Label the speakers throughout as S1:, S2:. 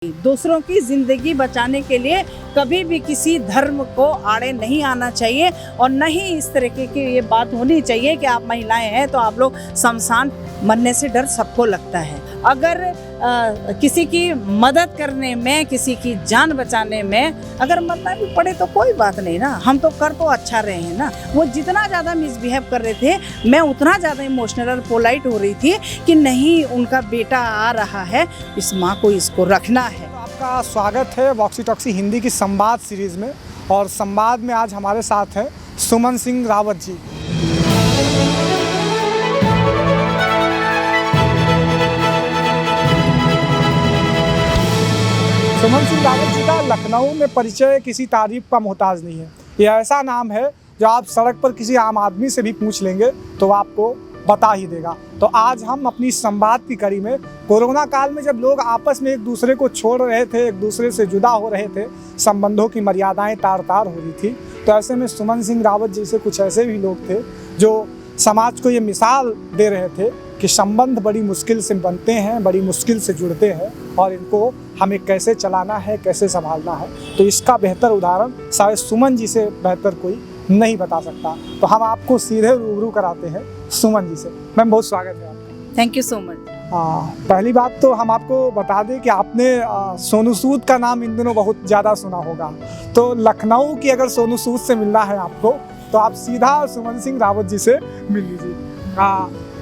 S1: दूसरों की जिंदगी बचाने के लिए कभी भी किसी धर्म को आड़े नहीं आना चाहिए और न ही इस तरीके की ये बात होनी चाहिए कि आप महिलाएं हैं तो आप लोग शमशान मरने से डर सबको लगता है। अगर किसी की मदद करने में, किसी की जान बचाने में अगर मरना भी पड़े तो कोई बात नहीं ना, हम तो कर तो अच्छा रहे हैं ना। वो जितना ज़्यादा मिसबिहेव कर रहे थे मैं उतना ज़्यादा इमोशनल और पोलाइट हो रही थी कि नहीं, उनका बेटा आ रहा है, इस माँ को इसको रखना है।
S2: तो आपका स्वागत है वॉक्सी टॉक्सी हिंदी की संवाद सीरीज़ में। और संवाद में आज हमारे साथ हैं सुमन सिंह रावत जी। सुमन सिंह रावत जी का लखनऊ में परिचय किसी तारीफ का मोहताज नहीं है। यह ऐसा नाम है जो आप सड़क पर किसी आम आदमी से भी पूछ लेंगे तो वो आपको बता ही देगा। तो आज हम अपनी संवाद की कड़ी में कोरोना काल में जब लोग आपस में एक दूसरे को छोड़ रहे थे, एक दूसरे से जुदा हो रहे थे, संबंधों की मर्यादाएं तार तार हो रही थी, तो ऐसे में सुमन सिंह रावत जैसे कुछ ऐसे भी लोग थे जो समाज को ये मिसाल दे रहे थे कि संबंध बड़ी मुश्किल से बनते हैं, बड़ी मुश्किल से जुड़ते हैं और इनको हमें कैसे चलाना है, कैसे संभालना है। तो इसका बेहतर उदाहरण शायद सुमन जी से बेहतर कोई नहीं बता सकता। तो हम आपको सीधे रूबरू कराते हैं सुमन जी से। मैम, बहुत स्वागत है आपका।
S1: Thank you so much.
S2: पहली बात तो हम आपको बता दें कि आपने सोनू सूद का नाम इन दिनों बहुत ज़्यादा सुना होगा। तो लखनऊ की अगर सोनू सूद से मिलना है आपको तो आप सीधा सुमन सिंह रावत जी से मिल लीजिए।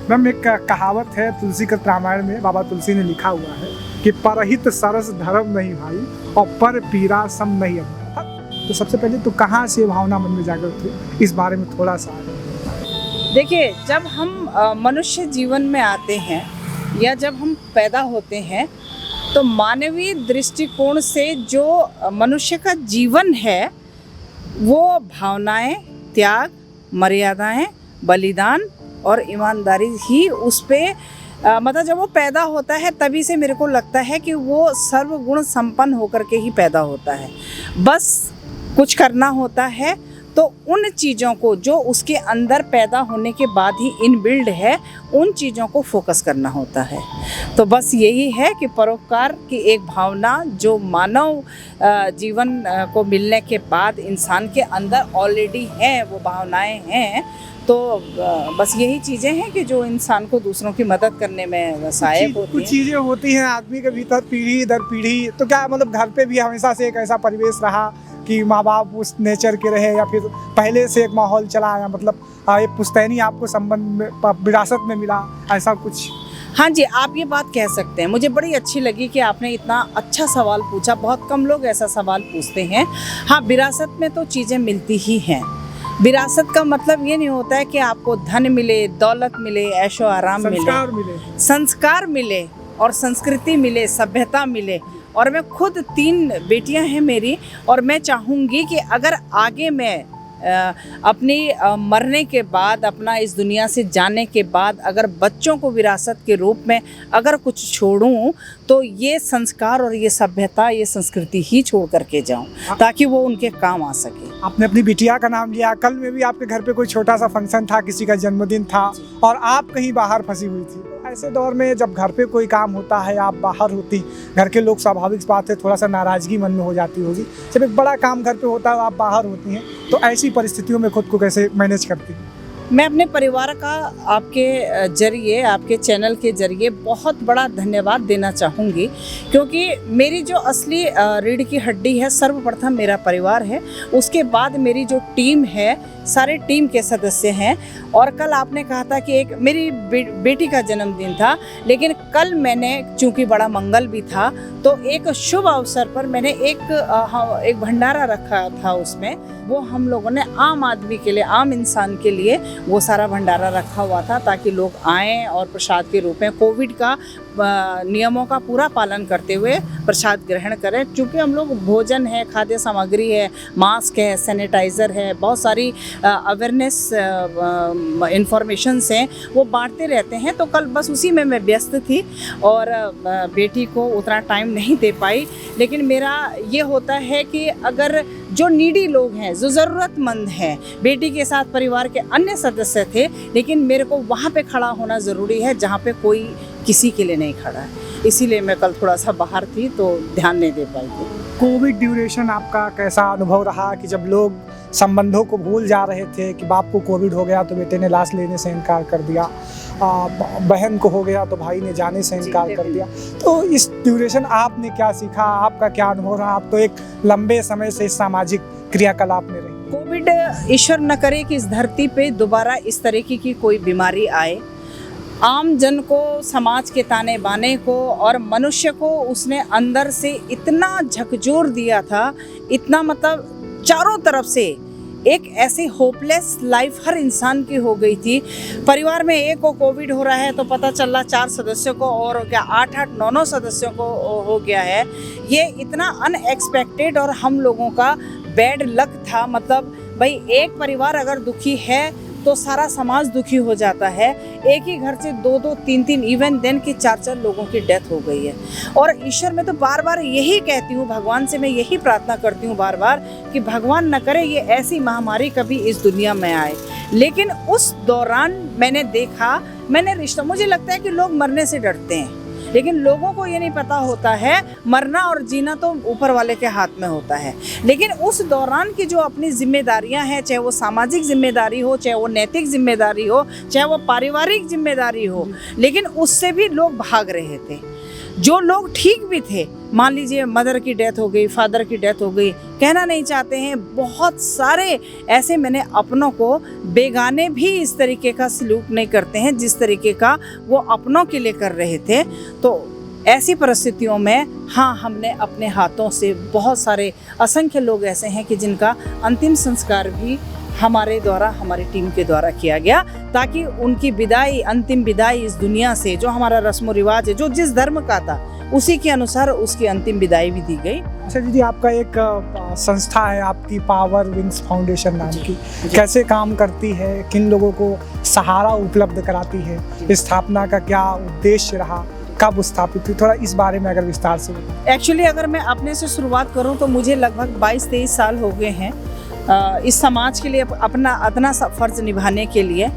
S2: मैम, एक कहावत है तुलसीकृत रामायण में, बाबा तुलसी ने लिखा हुआ है कि परहित सरस धर्म नहीं भाई और पर पीरा सम नहीं अब। तो सबसे पहले तो कहाँ से भावना मन में जागृत हुई, इस बारे में थोड़ा सा।
S1: देखिए, जब हम मनुष्य जीवन में आते हैं या जब हम पैदा होते हैं तो मानवीय दृष्टिकोण से जो मनुष्य का जीवन है वो भावनाएं, त्याग, मर्यादाएं, बलिदान और ईमानदारी ही उस पे मतलब जब वो पैदा होता है तभी से मेरे को लगता है कि वो सर्वगुण संपन्न होकर के ही पैदा होता है। बस कुछ करना होता है तो उन चीज़ों को जो उसके अंदर पैदा होने के बाद ही इनबिल्ड है, उन चीज़ों को फोकस करना होता है। तो बस यही है कि परोपकार की एक भावना जो मानव जीवन को मिलने के बाद इंसान के अंदर ऑलरेडी है, वो भावनाएं हैं। तो बस यही चीज़ें हैं कि जो इंसान को दूसरों की मदद करने में सहायक होती हैं।
S2: कुछ चीज़ें होती हैं आदमी के भीतर पीढ़ी दर पीढ़ी। तो क्या मतलब घर पे भी हमेशा से एक ऐसा परिवेश रहा कि माँ बाप उस नेचर के रहे या फिर पहले से एक माहौल चला आया, मतलब एक पुश्तैनी आपको संबंध में विरासत में मिला, ऐसा कुछ?
S1: हाँ जी, आप ये बात कह सकते हैं। मुझे बड़ी अच्छी लगी कि आपने इतना अच्छा सवाल पूछा। बहुत कम लोग ऐसा सवाल पूछते हैं। हाँ, विरासत में तो चीज़ें मिलती ही हैं। विरासत का मतलब ये नहीं होता है कि आपको धन मिले, दौलत मिले, ऐशो आराम मिले, संस्कार मिले और संस्कृति मिले, सभ्यता मिले। और मैं खुद 3 बेटियां हैं मेरी, और मैं चाहूँगी कि अगर आगे मैं अपनी मरने के बाद, अपना इस दुनिया से जाने के बाद अगर बच्चों को विरासत के रूप में अगर कुछ छोड़ूं तो ये संस्कार और ये सभ्यता, ये संस्कृति ही छोड़ करके जाऊं ताकि वो उनके काम आ सके।
S2: आपने अपनी बिटिया का नाम लिया। कल में भी आपके घर पे कोई छोटा सा फंक्शन था, किसी का जन्मदिन था और आप कहीं बाहर फंसी हुई थी। ऐसे दौर में जब घर पे कोई काम होता है, आप बाहर होती, घर के लोग, स्वाभाविक बात है थोड़ा सा नाराज़गी मन में हो जाती होगी। जब एक बड़ा काम घर पे होता है, आप बाहर होती हैं, तो ऐसी परिस्थितियों में खुद को कैसे मैनेज करती हैं?
S1: मैं अपने परिवार का आपके जरिए, आपके चैनल के जरिए बहुत बड़ा धन्यवाद देना चाहूँगी, क्योंकि मेरी जो असली रीढ़ की हड्डी है सर्वप्रथम मेरा परिवार है। उसके बाद मेरी जो टीम है, सारे टीम के सदस्य हैं। और कल आपने कहा था कि एक मेरी बेटी का जन्मदिन था, लेकिन कल मैंने, चूँकि बड़ा मंगल भी था, तो एक शुभ अवसर पर मैंने एक भंडारा रखा था। उसमें वो हम लोगों ने आम आदमी के लिए, आम इंसान के लिए वो सारा भंडारा रखा हुआ था ताकि लोग आएँ और प्रसाद के रूप में कोविड का नियमों का पूरा पालन करते हुए प्रसाद ग्रहण करें। क्योंकि हम लोग भोजन है, खाद्य सामग्री है, मास्क है, सैनिटाइज़र है, बहुत सारी अवेयरनेस इंफॉर्मेशंस हैं, वो बांटते रहते हैं। तो कल बस उसी में मैं व्यस्त थी और बेटी को उतना टाइम नहीं दे पाई। लेकिन मेरा ये होता है कि अगर जो नीडी लोग हैं, जो ज़रूरतमंद हैं, बेटी के साथ परिवार के अन्य सदस्य थे, लेकिन मेरे को वहाँ पे खड़ा होना ज़रूरी है जहाँ पे कोई किसी के लिए नहीं खड़ा है। इसीलिए मैं कल थोड़ा सा बाहर थी तो ध्यान नहीं दे पाई थी।
S2: कोविड ड्यूरेशन आपका कैसा अनुभव रहा कि जब लोग संबंधों को भूल जा रहे थे कि बाप को कोविड हो गया तो बेटे ने लाश लेने से इनकार कर दिया, बहन को हो गया तो भाई ने जाने से इनकार कर दिया, तो इस ड्यूरेशन आपने क्या सीखा, आपका क्या अनुभव रहा? आप तो एक लंबे समय से इस सामाजिक क्रियाकलाप में रहे।
S1: कोविड, ईश्वर न करे कि इस धरती पे दोबारा इस तरीके की कोई बीमारी आए। आम जन को, समाज के ताने बाने को और मनुष्य को उसने अंदर से इतना झकझोर दिया था, इतना मतलब चारों तरफ से एक ऐसी होपलेस लाइफ हर इंसान की हो गई थी। परिवार में एक को कोविड हो रहा है तो पता चल रहा 4 सदस्यों को और हो गया, 8-8, 9-9 सदस्यों को हो गया है। ये इतना अनएक्सपेक्टेड और हम लोगों का बैड लक था। मतलब भाई एक परिवार अगर दुखी है तो सारा समाज दुखी हो जाता है। एक ही घर से 2-2, 3-3, इवन देन की 4-4 लोगों की डेथ हो गई है। और ईश्वर में तो बार बार यही कहती हूँ, भगवान से मैं यही प्रार्थना करती हूँ बार बार कि भगवान न करे ये ऐसी महामारी कभी इस दुनिया में आए। लेकिन उस दौरान मैंने देखा, मुझे लगता है कि लोग मरने से डरते हैं, लेकिन लोगों को ये नहीं पता होता है मरना और जीना तो ऊपर वाले के हाथ में होता है। लेकिन उस दौरान की जो अपनी जिम्मेदारियां हैं, चाहे वो सामाजिक जिम्मेदारी हो, चाहे वो नैतिक जिम्मेदारी हो, चाहे वो पारिवारिक जिम्मेदारी हो, लेकिन उससे भी लोग भाग रहे थे। जो लोग ठीक भी थे, मान लीजिए मदर की डेथ हो गई, फादर की डेथ हो गई, कहना नहीं चाहते हैं, बहुत सारे ऐसे मैंने अपनों को, बेगाने भी इस तरीके का सलूक नहीं करते हैं जिस तरीके का वो अपनों के लिए कर रहे थे। तो ऐसी परिस्थितियों में हाँ, हमने अपने हाथों से बहुत सारे, असंख्य लोग ऐसे हैं कि जिनका अंतिम संस्कार भी हमारे द्वारा, हमारी टीम के द्वारा किया गया, ताकि उनकी विदाई, अंतिम विदाई इस दुनिया से, जो हमारा रस्म रिवाज है, जो जिस धर्म का था उसी के अनुसार उसकी अंतिम विदाई भी दी गई।
S2: अच्छा दीदी, आपका एक संस्था है आपकी पावर विंग्स फाउंडेशन नाम की, कैसे काम करती है, किन लोगों को सहारा उपलब्ध कराती है, स्थापना का क्या उद्देश्य रहा, कब स्थापित हुई, थोड़ा इस बारे में अगर विस्तार से बताएं।
S1: एक्चुअली अगर मैं अपने से शुरुआत करूं तो मुझे लगभग 22-23 साल हो गए हैं इस समाज के लिए अपना फ़र्ज़ निभाने के लिए।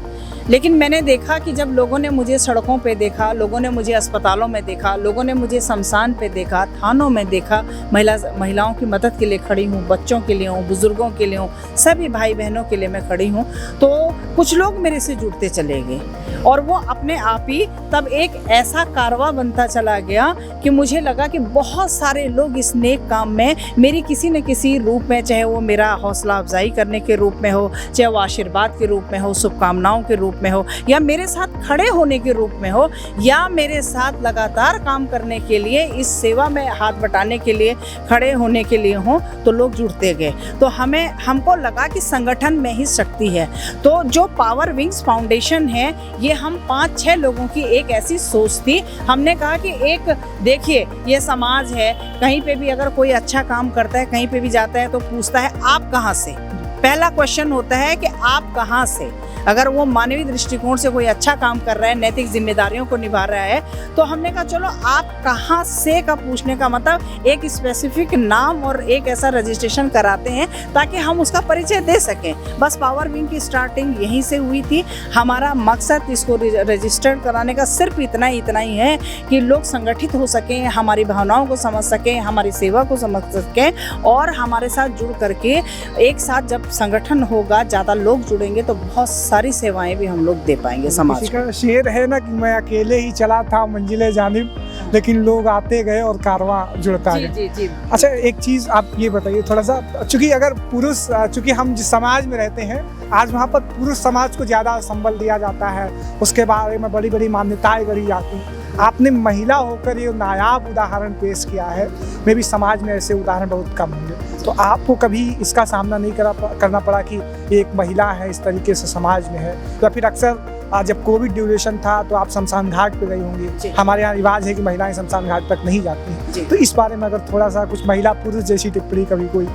S1: लेकिन मैंने देखा कि जब लोगों ने मुझे सड़कों पे देखा, लोगों ने मुझे अस्पतालों में देखा, लोगों ने मुझे शमशान पे देखा, थानों में देखा, महिलाओं की मदद के लिए खड़ी हूँ, बच्चों के लिए हूँ, बुज़ुर्गों के लिए हूँ, सभी भाई बहनों के लिए मैं खड़ी हूँ, तो कुछ लोग मेरे से जुड़ते चले गए और वो अपने आप ही तब एक ऐसा कारवा बनता चला गया कि मुझे लगा कि बहुत सारे लोग इस नेक काम में मेरी किसी न किसी रूप में, चाहे वो मेरा हौसला अफजाई करने के रूप में हो, चाहे वो आशीर्वाद के रूप में हो, शुभकामनाओं के रूप में हो, या मेरे साथ खड़े होने के रूप में हो, या मेरे साथ लगातार काम करने के लिए, इस सेवा में हाथ बटाने के लिए, खड़े होने के लिए हो, तो लोग जुड़ते गए। तो हमको लगा कि संगठन में ही शक्ति है। तो जो पावर विंग्स फाउंडेशन है, ये हम 5-6 लोगों की एक ऐसी सोच थी। हमने कहा कि एक देखिए, ये समाज है, कहीं पे भी अगर कोई अच्छा काम करता है, कहीं पे भी जाता है तो पूछता है आप कहाँ से। पहला क्वेश्चन होता है कि आप कहाँ से। अगर वो मानवीय दृष्टिकोण से कोई अच्छा काम कर रहा है, नैतिक जिम्मेदारियों को निभा रहा है, तो हमने कहा चलो आप कहाँ से का पूछने का मतलब एक स्पेसिफिक नाम और एक ऐसा रजिस्ट्रेशन कराते हैं ताकि हम उसका परिचय दे सकें। बस पावर विंग की स्टार्टिंग यहीं से हुई थी। हमारा मकसद इसको रजिस्टर्ड कराने का सिर्फ इतना ही है कि लोग संगठित हो सकें, हमारी भावनाओं को समझ सकें, हमारी सेवा को समझ सकें, और हमारे साथ जुड़ करके एक साथ जब संगठन होगा, ज़्यादा लोग जुड़ेंगे तो बहुत सारी सेवाएं भी हम लोग दे पाएंगे समाज को।
S2: का शेर है ना कि मैं अकेले ही चला था मंजिले जानिब, लेकिन लोग आते गए और कारवां जुड़ता गया।
S1: जी जी।
S2: अच्छा, एक चीज़ आप ये बताइए थोड़ा सा, चूंकि अगर पुरुष, चूंकि हम जिस समाज में रहते हैं आज वहाँ पर पुरुष समाज को ज़्यादा संबल दिया जाता है, उसके बारे में बड़ी बड़ी मान्यताएं गढ़ी जाती हैं। आपने महिला होकर ये नायाब उदाहरण पेश किया है। मे भी समाज में ऐसे उदाहरण बहुत कम होंगे, तो आपको कभी इसका सामना नहीं करना पड़ा कि एक महिला है इस तरीके से समाज में है? या फिर अक्सर जब कोविड ड्यूरेशन था तो आप शमशान घाट पे गई होंगी, हमारे यहाँ रिवाज है कि महिलाएं शमशान घाट तक नहीं जाती, तो इस बारे में अगर थोड़ा सा कुछ महिला पुरुष जैसी टिप्पणी कभी कोई?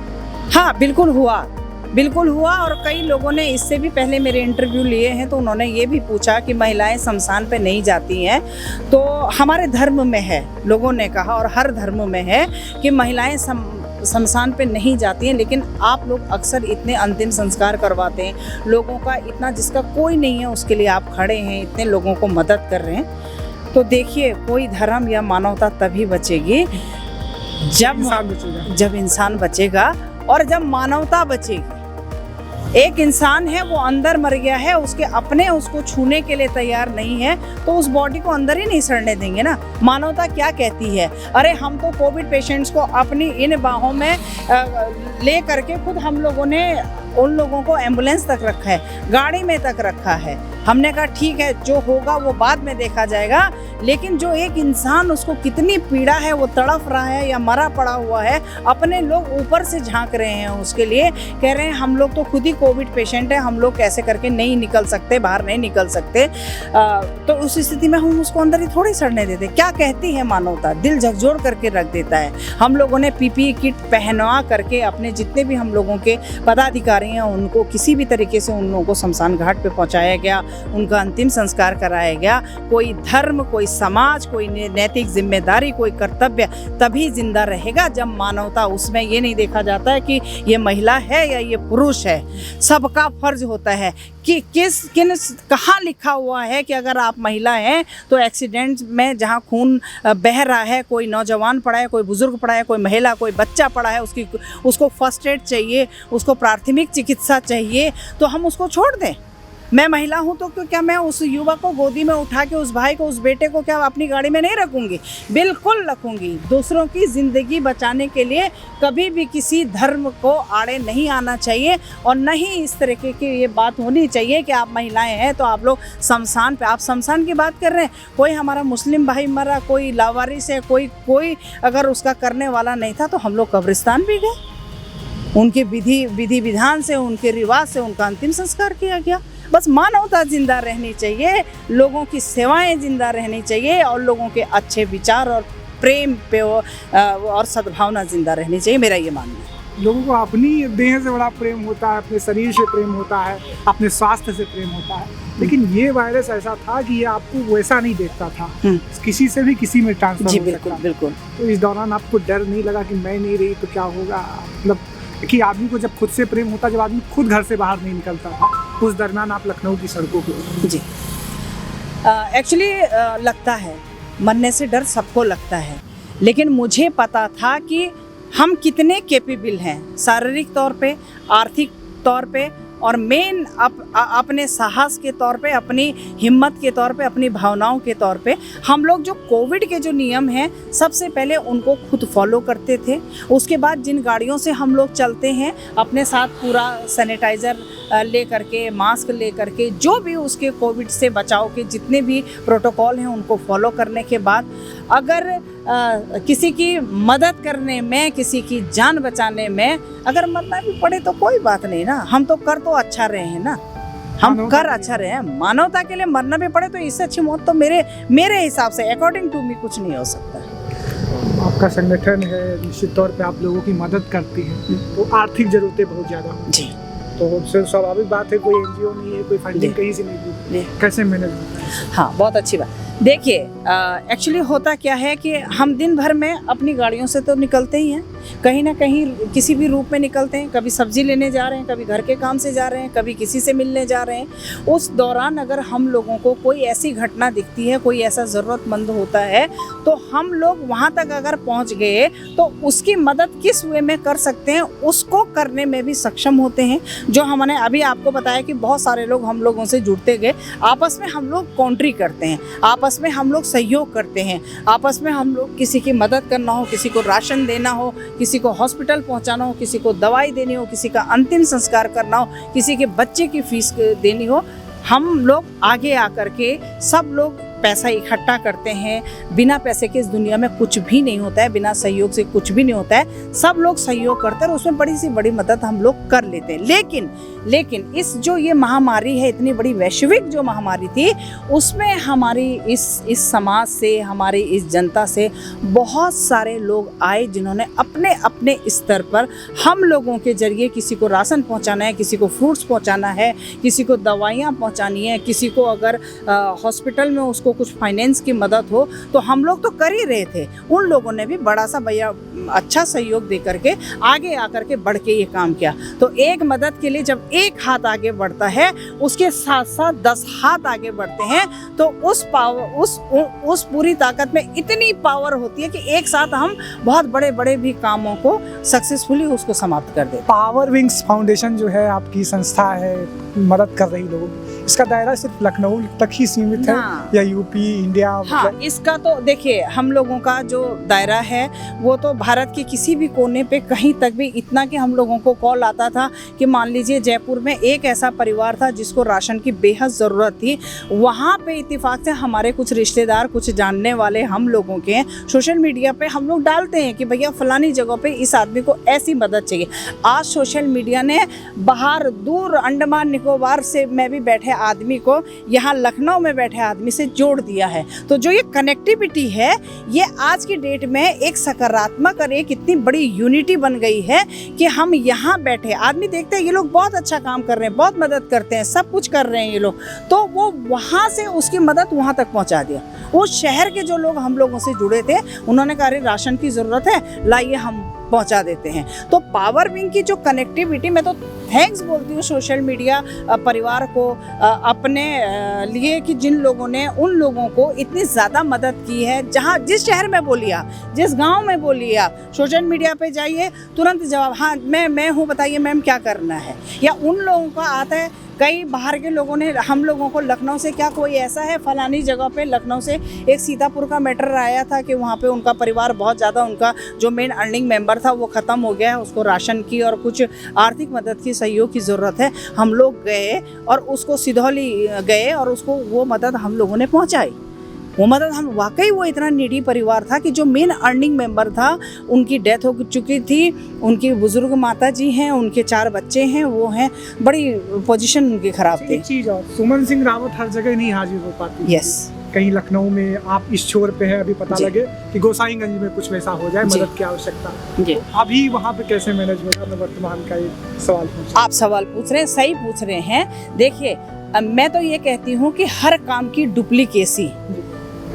S1: हाँ, बिल्कुल हुआ। और कई लोगों ने इससे भी पहले मेरे इंटरव्यू लिए हैं तो उन्होंने ये भी पूछा कि महिलाएं शमशान पे नहीं जाती हैं। तो हमारे धर्म में है, लोगों ने कहा, और हर धर्म में है कि महिलाएं शमशान पे नहीं जाती हैं, लेकिन आप लोग अक्सर इतने अंतिम संस्कार करवाते हैं लोगों का, इतना जिसका कोई नहीं है उसके लिए आप खड़े हैं, इतने लोगों को मदद कर रहे हैं। तो देखिए, कोई धर्म या मानवता तभी बचेगी जब इंसान बचेगा और जब मानवता बचेगी। एक इंसान है, वो अंदर मर गया है, उसके अपने उसको छूने के लिए तैयार नहीं है, तो उस बॉडी को अंदर ही नहीं सड़ने देंगे ना। मानवता क्या कहती है? अरे हम तो कोविड पेशेंट्स को अपनी इन बाहों में ले करके खुद हम लोगों ने उन लोगों को एम्बुलेंस तक रखा है, गाड़ी में तक रखा है। हमने कहा ठीक है, जो होगा वो बाद में देखा जाएगा, लेकिन जो एक इंसान, उसको कितनी पीड़ा है, वो तड़फ रहा है या मरा पड़ा हुआ है, अपने लोग ऊपर से झांक रहे हैं उसके लिए, कह रहे हैं हम लोग तो खुद ही कोविड पेशेंट है, हम लोग कैसे करके नहीं निकल सकते, बाहर नहीं निकल सकते। तो उस स्थिति में हम उसको अंदर ही थोड़ी सड़ने देते। क्या कहती है मानवता? दिल झकझोर करके रख देता है। हम लोगों ने पीपीई किट पहनवा करके अपने जितने भी हम लोगों के पदाधिकारी हैं, उनको किसी भी तरीके से उन लोगों को शमशान घाट पे पहुंचाया गया, उनका अंतिम संस्कार कराया गया। कोई धर्म, कोई समाज, कोई नैतिक जिम्मेदारी, कोई कर्तव्य तभी जिंदा रहेगा जब मानवता, उसमें ये नहीं देखा जाता है कि ये महिला है या ये पुरुष है। सबका फर्ज होता है कि कहाँ लिखा हुआ है कि अगर आप महिला हैं तो एक्सीडेंट में जहाँ खून बह रहा है, कोई नौजवान पड़ा है, कोई बुजुर्ग पड़ा है, कोई महिला, कोई बच्चा पड़ा है, उसको फर्स्ट एड चाहिए, उसको प्राथमिक चिकित्सा चाहिए, तो हम उसको छोड़ दें? मैं महिला हूं तो क्या मैं उस युवक को गोदी में उठा के, उस भाई को, उस बेटे को क्या अपनी गाड़ी में नहीं रखूंगी? बिल्कुल रखूंगी। दूसरों की ज़िंदगी बचाने के लिए कभी भी किसी धर्म को आड़े नहीं आना चाहिए, और न ही इस तरीके की ये बात होनी चाहिए कि आप महिलाएं हैं तो आप लोग शमशान पे, आप शमशान की बात कर रहे हैं। कोई हमारा मुस्लिम भाई मरा, कोई लावारिस है, कोई अगर उसका करने वाला नहीं था तो हम लोग कब्रिस्तान भी गए, उनके विधि विधान से, उनके रिवाज से उनका अंतिम संस्कार किया गया। बस मानवता जिंदा रहनी चाहिए, लोगों की सेवाएं जिंदा रहनी चाहिए, और लोगों के अच्छे विचार और प्रेम पे और सद्भावना जिंदा रहनी चाहिए। मेरा ये मानना है।
S2: लोगों को अपनी देह से बड़ा प्रेम होता है, अपने शरीर से प्रेम होता है, अपने स्वास्थ्य से प्रेम होता है, लेकिन ये वायरस ऐसा था कि ये आपको वैसा नहीं देखता था, किसी से भी किसी में ट्रांसफर हो सकता था।
S1: बिल्कुल।
S2: तो इस दौरान आपको डर नहीं लगा कि मैं नहीं रही तो क्या होगा? मतलब कि आदमी को जब खुद से प्रेम होता, जब आदमी खुद घर से बाहर नहीं निकलता था, उस दरमियान आप लखनऊ की सड़कों पे?
S1: जी, एक्चुअली लगता है, मरने से डर सबको लगता है, लेकिन मुझे पता था कि हम कितने कैपेबल हैं, शारीरिक तौर पे, आर्थिक तौर पे, और मेन अपने साहस के तौर पे, अपनी हिम्मत के तौर पे, अपनी भावनाओं के तौर पे। हम लोग जो कोविड के जो नियम हैं, सबसे पहले उनको खुद फॉलो करते थे। उसके बाद जिन गाड़ियों से हम लोग चलते हैं, अपने साथ पूरा सैनिटाइज़र ले करके, मास्क ले करके, जो भी उसके कोविड से बचाव के जितने भी प्रोटोकॉल हैं उनको फॉलो करने के बाद अगर किसी की मदद करने में, किसी की जान बचाने में अगर मरना भी पड़े तो कोई बात नहीं ना, हम तो कर तो अच्छा रहे हैं ना, हम कर अच्छा रहे हैं। मानवता के लिए मरना भी पड़े तो इससे अच्छी मौत तो मेरे हिसाब से, अकॉर्डिंग टू मी, कुछ नहीं हो सकता।
S2: आपका संगठन है, निश्चित तौर पे आप लोगों की मदद करती हैं, तो आर्थिक जरूरतें बहुत ज़्यादा होती
S1: जी,
S2: तो स्वाभाविक बात है, कोई एनजीओ नहीं है, कोई फंडिंग कहीं से नहीं दी, कैसे मैनेज होता है?
S1: हाँ, बहुत अच्छी बात। देखिए, एक्चुअली होता क्या है कि हम दिन भर में अपनी गाड़ियों से तो निकलते ही हैं, कहीं ना कहीं किसी भी रूप में निकलते हैं, कभी सब्जी लेने जा रहे हैं, कभी घर के काम से जा रहे हैं, कभी किसी से मिलने जा रहे हैं। उस दौरान अगर हम लोगों को कोई ऐसी घटना दिखती है, कोई ऐसा ज़रूरतमंद होता है, तो हम लोग वहाँ तक अगर पहुँच गए तो उसकी मदद किस वे में कर सकते हैं, उसको करने में भी सक्षम होते हैं। जो हमने अभी आपको बताया कि बहुत सारे लोग हम लोगों से जुड़ते गए, आपस में हम लोग कॉन्ट्री करते हैं, आपस में हम लोग सहयोग करते हैं, आपस में हम लोग किसी की मदद करना हो, किसी को राशन देना हो, किसी को हॉस्पिटल पहुंचाना हो, किसी को दवाई देनी हो, किसी का अंतिम संस्कार करना हो, किसी के बच्चे की फीस देनी हो, हम लोग आगे आकर के सब लोग पैसा इकट्ठा करते हैं। बिना पैसे के इस दुनिया में कुछ भी नहीं होता है, बिना सहयोग से कुछ भी नहीं होता है। सब लोग सहयोग करते हैं और उसमें बड़ी सी बड़ी मदद हम लोग कर लेते हैं। लेकिन इस जो ये महामारी है, इतनी बड़ी वैश्विक जो महामारी थी, उसमें हमारी इस समाज से, हमारी इस जनता से बहुत सारे लोग आए जिन्होंने अपने अपने स्तर पर हम लोगों के जरिए किसी को राशन पहुंचाना है, किसी को फ्रूट्स पहुंचाना है, किसी को दवाइयाँ पहुंचानी है, किसी को अगर हॉस्पिटल में उसको उसको कुछ फाइनेंस की मदद हो, तो हम लोग तो कर ही रहे थे, उन लोगों ने भी बड़ा सा भैया अच्छा सहयोग दे करके आगे आकर के बढ़ के ये काम किया। तो एक मदद के लिए जब एक हाथ आगे बढ़ता है, उसके साथ साथ 10 हाथ आगे बढ़ते हैं, तो उस पावर उस पूरी ताकत में इतनी पावर होती है कि एक साथ हम बहुत बड़े बड़े भी कामों को सक्सेसफुली उसको समाप्त कर देते।
S2: पावर विंग्स फाउंडेशन जो है आपकी संस्था है, मदद कर रही लोगों की, इसका दायरा सिर्फ लखनऊ तक ही सीमित है या यूपी इंडिया?
S1: हाँ, इसका तो देखिए हम लोगों का जो दायरा है वो तो भारत के किसी भी कोने पे कहीं तक भी, इतना कि हम लोगों को कॉल आता था कि मान लीजिए जयपुर में एक ऐसा परिवार था जिसको राशन की बेहद ज़रूरत थी, वहाँ पे इत्तेफाक से हमारे कुछ रिश्तेदार, कुछ जानने वाले हम लोगों के सोशल मीडिया पे हम लोग डालते हैं कि भैया फलानी जगह पे इस आदमी को ऐसी मदद चाहिए। आज सोशल मीडिया ने बाहर दूर अंडमान निकोबार से में भी बैठे आदमी को यहाँ लखनऊ में बैठे आदमी से जोड़ दिया है। तो जो ये कनेक्टिविटी है, ये आज की डेट में एक सकारात्मक और एक इतनी बड़ी यूनिटी बन गई है कि हम यहाँ बैठे आदमी देखते हैं ये लोग बहुत अच्छा काम कर रहे हैं, बहुत मदद करते हैं, सब कुछ कर रहे हैं ये लोग, तो वो वहाँ से उसकी मदद वहाँ तक पहुँचा दिया। उस शहर के जो लोग हम लोगों से जुड़े थे, उन्होंने कहा अरे राशन की ज़रूरत है, लाइए हम पहुंचा देते हैं। तो पावर विंग की जो कनेक्टिविटी, मैं तो थैंक्स बोलती हूँ सोशल मीडिया परिवार को अपने लिए कि जिन लोगों ने उन लोगों को इतनी ज़्यादा मदद की है। जहाँ जिस शहर में बोलिए, जिस गांव में बोलिए, सोशल मीडिया पे जाइए, तुरंत जवाब, हाँ मैं हूँ, बताइए मैम क्या करना है। या उन लोगों का आता है, कई बाहर के लोगों ने हम लोगों को लखनऊ से, क्या कोई ऐसा है फलानी जगह पे लखनऊ से एक सीतापुर का मैटर आया था कि वहाँ पे उनका परिवार बहुत ज़्यादा, उनका जो मेन अर्निंग मेंबर था वो ख़त्म हो गया है, उसको राशन की और कुछ आर्थिक मदद की सहयोग की ज़रूरत है। हम लोग गए और उसको सिधौली गए और उसको वो मदद हम लोगों ने पहुँचाई। वो मदद हम वाकई, वो इतना नीडी परिवार था कि जो मेन अर्निंग मेंबर था उनकी डेथ हो चुकी थी, उनकी बुजुर्ग माता जी हैं, उनके 4 बच्चे हैं, वो हैं, बड़ी पोजीशन उनकी ख़राब थी।
S2: एक चीज़ और, सुमन सिंह रावत हर जगह नहीं हाजिर हो पाती।
S1: यस,
S2: कहीं लखनऊ में आप इस छोर पे है, अभी पता लगे कि गोसाईगंज में कुछ वैसा हो जाए, मदद की आवश्यकता, तो अभी वहाँ पे कैसे मैनेज होगा? मैं वर्तमान का एक सवाल पूछ,
S1: आप सवाल पूछ रहे हैं, सही पूछ रहे हैं। देखिए मैं तो ये कहती हूँ कि हर काम की डुप्लीकेसी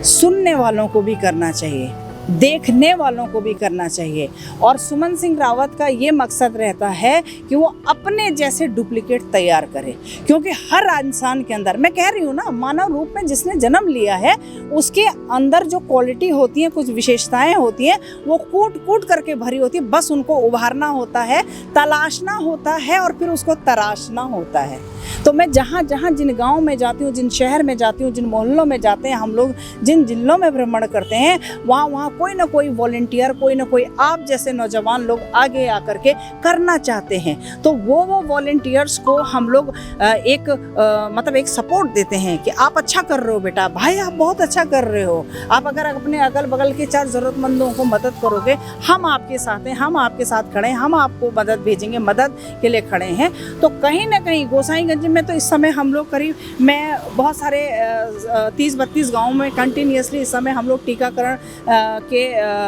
S1: सुनने वालों को भी करना चाहिए, देखने वालों को भी करना चाहिए। और सुमन सिंह रावत का ये मकसद रहता है कि वो अपने जैसे डुप्लीकेट तैयार करे, क्योंकि हर इंसान के अंदर, मैं कह रही हूँ ना, मानव रूप में जिसने जन्म लिया है उसके अंदर जो क्वालिटी होती है, कुछ विशेषताएं होती हैं, वो कूट कूट करके भरी होती है। बस उनको उभारना होता है, तलाशना होता है और फिर उसको तराशना होता है। तो मैं जहाँ जहाँ जिन गाँव में जाती हूँ, जिन शहर में जाती हूँ, जिन मोहल्लों में जाते हैं हम लोग, जिन जिलों में भ्रमण करते हैं, वहाँ कोई ना कोई वॉलंटियर, कोई ना कोई आप जैसे नौजवान लोग आगे आकर के करना चाहते हैं। तो वो वॉलंटियर्स को हम लोग मतलब एक सपोर्ट देते हैं कि आप अच्छा कर रहे हो बेटा, भाई आप बहुत अच्छा कर रहे हो, आप अगर अपने अगल बगल के 4 ज़रूरतमंदों को मदद करोगे, हम आपके साथ हैं, हम आपके साथ खड़े हैं, हम आपको मदद भेजेंगे, मदद के लिए खड़े हैं। तो कहीं ना कहीं गोसाईगंज में तो इस समय हम लोग करीब, मैं बहुत सारे 30-32 गाँव में कंटिन्यूसली इस समय हम लोग टीकाकरण के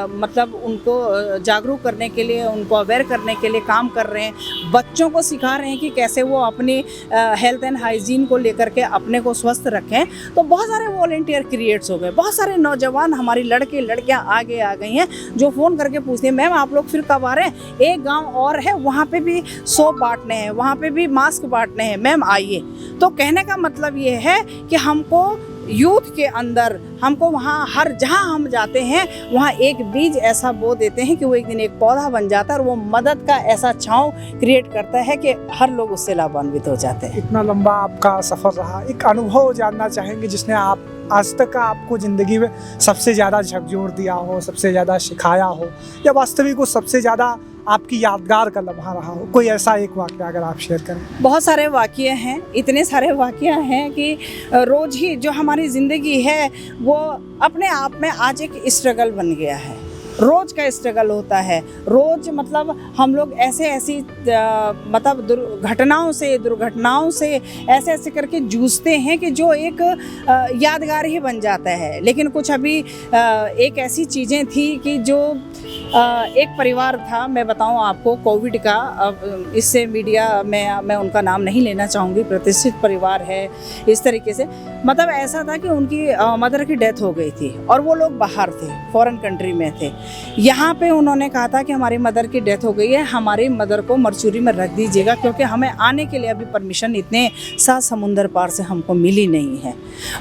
S1: मतलब उनको जागरूक करने के लिए, उनको अवेयर करने के लिए काम कर रहे हैं। बच्चों को सिखा रहे हैं कि कैसे वो अपनी हेल्थ एंड हाइजीन को लेकर के अपने को स्वस्थ रखें। तो बहुत सारे वॉलंटियर क्रिएट्स हो गए, बहुत सारे नौजवान हमारी लड़के लड़कियां आगे आ गई हैं जो फ़ोन करके पूछते हैं मैम आप लोग फिर कब आ रहे हैं, एक गाँव और है वहाँ पर भी सोप बांटने हैं, वहाँ पर भी मास्क बांटने हैं, मैम आइए। तो कहने का मतलब ये है कि हमको यूथ के अंदर, हमको वहाँ हर जहाँ हम जाते हैं वहाँ एक बीज ऐसा बो देते हैं कि वो एक दिन एक पौधा बन जाता है और वो मदद का ऐसा छांव क्रिएट करता है कि हर लोग उससे लाभान्वित हो जाते हैं।
S2: इतना लंबा आपका सफ़र रहा, एक अनुभव जानना चाहेंगे जिसने आप आज तक का आपको ज़िंदगी में सबसे ज़्यादा झकझोर दिया हो, सबसे ज़्यादा सिखाया हो, या वास्तविक को सबसे ज़्यादा आपकी यादगार का लम्हा रहा हो? कोई ऐसा एक वाक़या अगर आप शेयर करें।
S1: बहुत सारे वाक़ये हैं, इतने सारे वाक़ये हैं कि रोज़ ही जो हमारी ज़िंदगी है वो अपने आप में आज एक स्ट्रगल बन गया है। रोज़ का स्ट्रगल होता है, रोज़ मतलब हम लोग ऐसी मतलब दुर्घटनाओं से ऐसे करके जूझते हैं कि जो एक यादगार ही बन जाता है। लेकिन कुछ अभी एक ऐसी चीज़ें थी कि जो एक परिवार था, मैं बताऊं आपको, कोविड का, अब इससे मीडिया में मैं उनका नाम नहीं लेना चाहूँगी, प्रतिष्ठित परिवार है इस तरीके से। मतलब ऐसा था कि उनकी मदर की डेथ हो गई थी और वो लोग बाहर थे, फॉरेन कंट्री में थे। यहाँ पे उन्होंने कहा था कि हमारी मदर की डेथ हो गई है, हमारी मदर को मरचूरी में रख दीजिएगा, क्योंकि हमें आने के लिए अभी परमिशन इतने 7 समुंदर पार से हमको मिली नहीं है।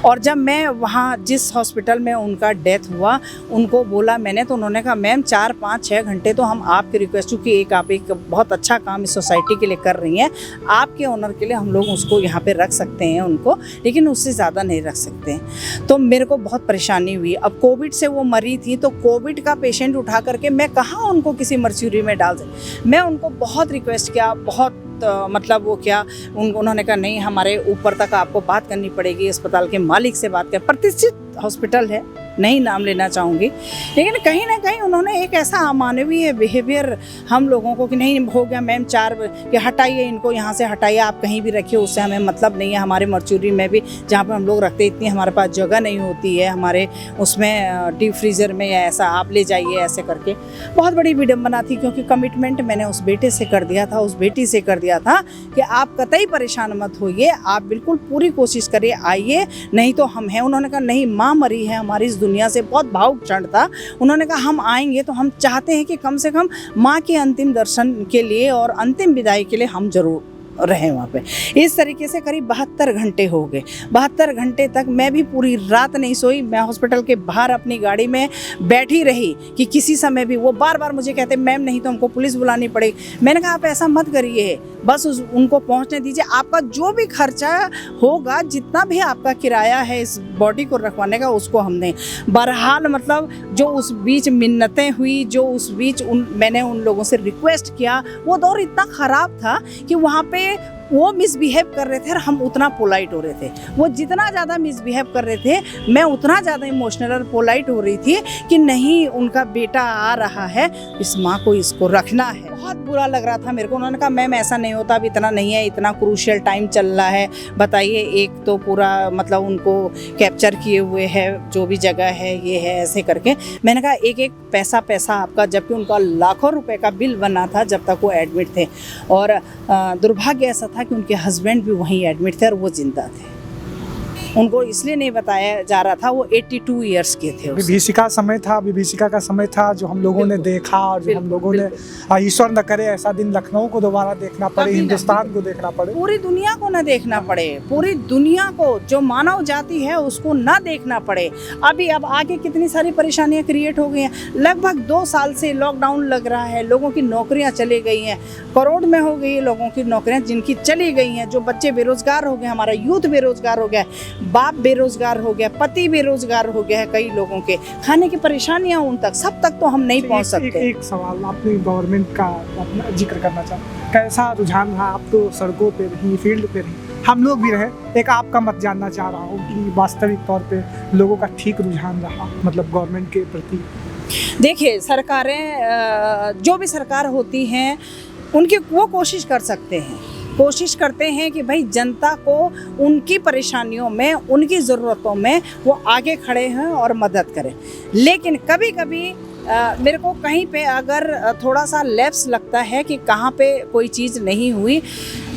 S1: और जब मैं वहाँ जिस हॉस्पिटल में उनका डेथ हुआ उनको बोला मैंने, तो उन्होंने कहा मैम 4, 5, 6 घंटे तो हम आपकी रिक्वेस्ट, चूँकि आप एक बहुत अच्छा काम इस सोसाइटी के लिए कर रही हैं, आपके ऑनर के लिए हम लोग उसको यहाँ पे रख सकते हैं उनको, लेकिन उससे ज़्यादा नहीं रख सकते हैं। तो मेरे को बहुत परेशानी हुई। अब कोविड से वो मरी थी, तो कोविड का पेशेंट उठा करके मैं कहाँ उनको किसी मरचूरी में डाल सकती। मैं उनको बहुत रिक्वेस्ट किया, बहुत मतलब वो क्या, उन्होंने कहा नहीं, हमारे ऊपर तक आपको बात करनी पड़ेगी, अस्पताल के मालिक से बात कर, प्रतिष्ठित हॉस्पिटल है, नहीं नाम लेना चाहूँगी, लेकिन कहीं ना कहीं उन्होंने एक ऐसा अमानवीय बिहेवियर हम लोगों को कि नहीं हो गया मैम 4 कि हटाइए इनको यहाँ से, हटाइए, आप कहीं भी रखिए, उससे हमें मतलब नहीं है। हमारे मरचूरी में भी जहाँ पर हम लोग रखते इतनी हमारे पास जगह नहीं होती है, हमारे उसमें डीप फ्रीज़र में या ऐसा आप ले जाइए, ऐसे करके बहुत बड़ी विडम्बना थी। क्योंकि कमिटमेंट मैंने उस बेटे से कर दिया था, उस बेटी से कर दिया था कि आप कतई परेशान मत होइए, आप बिल्कुल पूरी कोशिश करिए, आइए, नहीं तो हम हैं। उन्होंने कहा नहीं, माँ मरी है हमारी इस दुनिया से, बहुत भावुक क्षण था। उन्होंने कहा हम आएंगे, तो हम चाहते हैं कि कम से कम माँ के अंतिम दर्शन के लिए और अंतिम विदाई के लिए हम जरूर रहे वहाँ पे। इस तरीके से करीब 72 घंटे हो गए। 72 घंटे तक मैं भी पूरी रात नहीं सोई। मैं हॉस्पिटल के बाहर अपनी गाड़ी में बैठी रही कि किसी समय भी वो बार बार मुझे कहते मैम नहीं तो हमको पुलिस बुलानी पड़ेगी। मैंने कहा आप ऐसा मत करिए, बस उनको पहुँचने दीजिए, आपका जो भी खर्चा होगा, जितना भी आपका किराया है इस बॉडी को रखवाने का, उसको हम दें। बहरहाल मतलब जो उस बीच मिन्नतें हुई, जो उस बीच मैंने उन लोगों से रिक्वेस्ट किया, वो दौर इतना ख़राब था कि वहाँ पे वो मिसबिहेव कर रहे थे और हम उतना पोलाइट हो रहे थे। वो जितना ज़्यादा मिसबिहेव कर रहे थे, मैं उतना ज़्यादा इमोशनल और पोलाइट हो रही थी कि नहीं, उनका बेटा आ रहा है, इस माँ को इसको रखना है। बहुत बुरा लग रहा था मेरे को। उन्होंने कहा मैम ऐसा नहीं होता, अब इतना नहीं है, इतना क्रूशियल टाइम चल रहा है, बताइए। एक तो पूरा मतलब उनको कैप्चर किए हुए है, जो भी जगह है ये है, ऐसे करके। मैंने कहा एक एक पैसा आपका, जबकि उनका लाखों रुपए का बिल बना था जब तक वो एडमिट थे। और दुर्भाग्य ऐसा था कि उनके हस्बैंड भी वहीं एडमिट थे और वो जिंदा थे। उनको इसलिए नहीं बताया जा रहा था, वो 82 इयर्स के थे।
S2: विभीषिका समय था, विभीषिका का समय था जो हम लोगों ने देखा, और जो हम लोगों ने, ईश्वर न करे ऐसा दिन लखनऊ को दोबारा देखना पड़े, हिंदुस्तान को देखना पड़े,
S1: पूरी दुनिया को न देखना पड़े, पूरी दुनिया को, जो मानव जाति है उसको न देखना पड़े। अब आगे कितनी सारी परेशानियां क्रिएट हो गई हैं। लगभग 2 साल से लॉकडाउन लग रहा है, लोगों की नौकरियां चली गई हैं, करोड़ में हो गई लोगों की नौकरियां जिनकी चली गई हैं, जो बच्चे बेरोजगार हो गए, हमारा यूथ बेरोजगार हो गया, बाप बेरोजगार हो गया, पति बेरोजगार हो गया है, कई लोगों के खाने की परेशानियां उन तक, सब तक तो हम नहीं पहुंच सकते।
S2: एक सवाल आपने गवर्नमेंट का अपना जिक्र करना चाहूँ, कैसा रुझान रहा? आप तो सड़कों पे रही, फील्ड पे रही, हम लोग भी रहे, एक आपका मत जानना चाह रहा हूँ कि वास्तविक तौर पे लोगों का ठीक रुझान रहा मतलब गवर्नमेंट के प्रति?
S1: देखिए, सरकारें, जो भी सरकार होती हैं, उनकी वो कोशिश कर सकते हैं, कोशिश करते हैं कि भाई जनता को उनकी परेशानियों में, उनकी ज़रूरतों में वो आगे खड़े हैं और मदद करें। लेकिन कभी कभी मेरे को कहीं पे अगर थोड़ा सा लैप्स लगता है कि कहाँ पे कोई चीज़ नहीं हुई।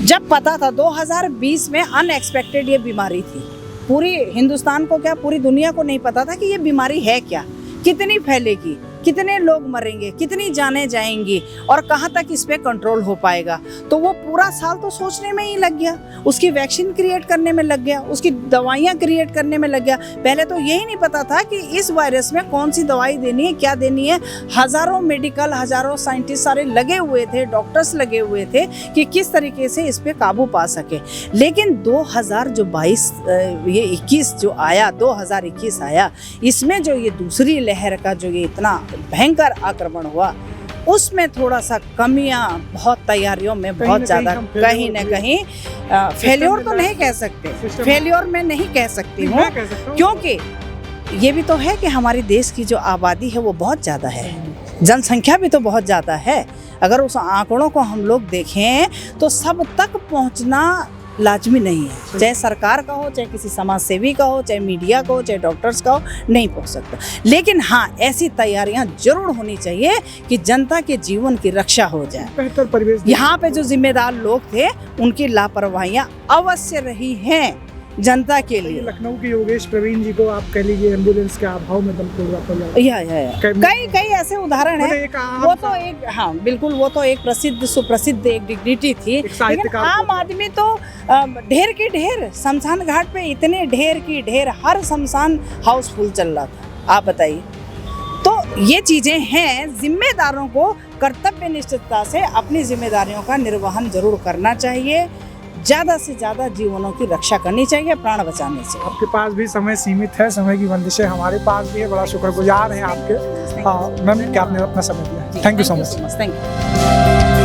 S1: जब पता था 2020 में अनएक्सपेक्टेड ये बीमारी थी, पूरी हिंदुस्तान को क्या, पूरी दुनिया को नहीं पता था कि ये बीमारी है क्या, कितनी फैलेगी, कितने लोग मरेंगे, कितनी जानें जाएंगी और कहाँ तक इस पे कंट्रोल हो पाएगा। तो वो पूरा साल तो सोचने में ही लग गया, उसकी वैक्सीन क्रिएट करने में लग गया, उसकी दवाइयाँ क्रिएट करने में लग गया। पहले तो यही नहीं पता था कि इस वायरस में कौन सी दवाई देनी है, क्या देनी है। हज़ारों मेडिकल, हज़ारों साइंटिस्ट सारे लगे हुए थे, डॉक्टर्स लगे हुए थे कि किस तरीके से इस पर काबू पा सके। लेकिन 2021 जो आया, 2021 आया, इसमें जो ये दूसरी लहर का जो ये इतना भयंकर आक्रमण हुआ, उसमें थोड़ा सा कमियां, बहुत तैयारियों में बहुत ज़्यादा, कहीं ना कहीं फेल्योर तो नहीं कह सकते, फेल्योर में नहीं कह सकती हूँ, क्योंकि ये भी तो है कि हमारे देश की जो आबादी है वो बहुत ज़्यादा है, जनसंख्या भी तो बहुत ज़्यादा है। अगर उस आंकड़ों को हम लोग देखें तो सब तक पहुँचना लाजमी नहीं है, चाहे सरकार का हो, चाहे किसी समाज सेवी का हो, चाहे मीडिया का हो, चाहे डॉक्टर्स का हो, नहीं पहुंच सकता। लेकिन हाँ, ऐसी तैयारियां जरूर होनी चाहिए कि जनता के जीवन की रक्षा हो जाए।
S2: बेहतर परिवेश
S1: यहाँ पे जो जिम्मेदार लोग थे उनकी लापरवाहियां अवश्य रही हैं जनता के लिए।
S2: लखनऊ के योगेश प्रवीण जी को आप कह लीजिए एम्बुलेंस के अभाव में दम तोड़ रहा
S1: या कई ऐसे उदाहरण हैं। वो तो एक, हाँ बिल्कुल, वो तो एक प्रसिद्ध सुप्रसिद्ध एक डिग्निटी थी, लेकिन आम आदमी तो ढेर की ढेर, शमशान घाट पे इतने ढेर की ढेर, हर शमशान हाउसफुल चल रहा था। आप बताइए, तो ये चीजें हैं, जिम्मेदारों को कर्तव्य निष्ठता से अपनी जिम्मेदारियों का निर्वहन जरूर करना चाहिए। ज़्यादा से ज़्यादा जीवनों की रक्षा करनी चाहिए, प्राण बचाने से।
S2: आपके पास भी समय सीमित है, समय की बंदिशें हमारे पास भी है, बड़ा शुक्रगुजार हैं आपके। हाँ मैम, क्या आपने अपना समय दिया। Thank you so much.
S1: Thank you.